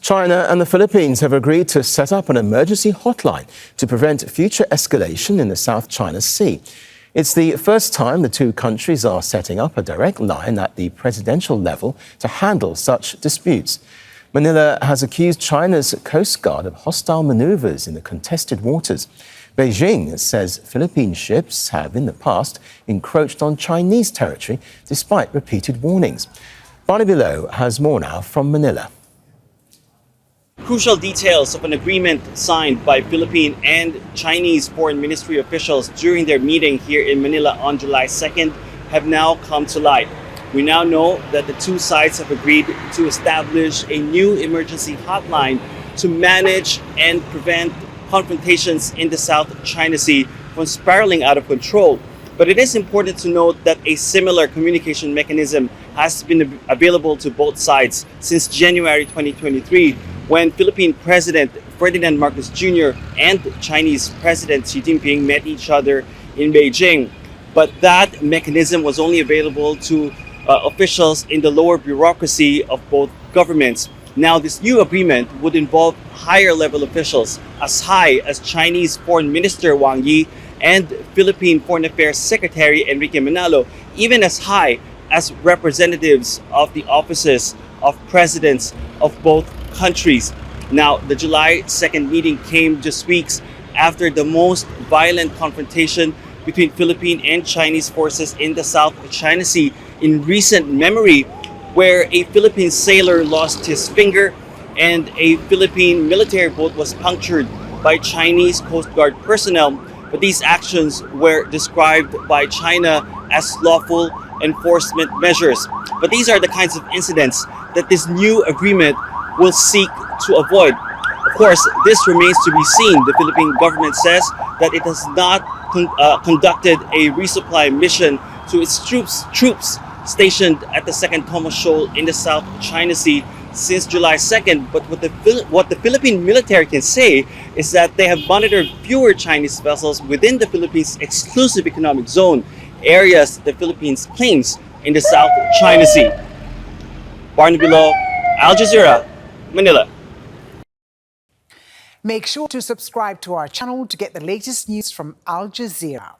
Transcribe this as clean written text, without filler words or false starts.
China and the Philippines have agreed to set up an emergency hotline to prevent future escalation in the South China Sea. It's the first time the two countries are setting up a direct line at the presidential level to handle such disputes. Manila has accused China's Coast Guard of hostile manoeuvres in the contested waters. Beijing says Philippine ships have in the past encroached on Chinese territory despite repeated warnings. Barnaby has more now from Manila. Crucial details of an agreement signed by Philippine and Chinese foreign ministry officials during their meeting here in Manila on July 2nd have now come to light. We now know that the two sides have agreed to establish a new emergency hotline to manage and prevent confrontations in the South China Sea from spiraling out of control. But it is important to note that a similar communication mechanism has been available to both sides since January 2023, when Philippine President Ferdinand Marcos Jr. and Chinese President Xi Jinping met each other in Beijing. But that mechanism was only available to officials in the lower bureaucracy of both governments. Now, this new agreement would involve higher level officials as high as Chinese Foreign Minister Wang Yi and Philippine Foreign Affairs Secretary Enrique Manalo, even as high as representatives of the offices of presidents of both countries. Now, the July 2nd meeting came just weeks after the most violent confrontation between Philippine and Chinese forces in the South China Sea in recent memory, where a Philippine sailor lost his finger and a Philippine military boat was punctured by Chinese Coast Guard personnel. But these actions were described by China as lawful enforcement measures. But these are the kinds of incidents that this new agreement will seek to avoid. Of course, this remains to be seen. The Philippine government says that it has not conducted a resupply mission to its troops stationed at the Second Thomas Shoal in the South China Sea since July 2nd. But what the Philippine military can say is that they have monitored fewer Chinese vessels within the Philippines' exclusive economic zone, areas the Philippines claims in the South China Sea. Barnaby, Al Jazeera, Manila. Make sure to subscribe to our channel to get the latest news from Al Jazeera.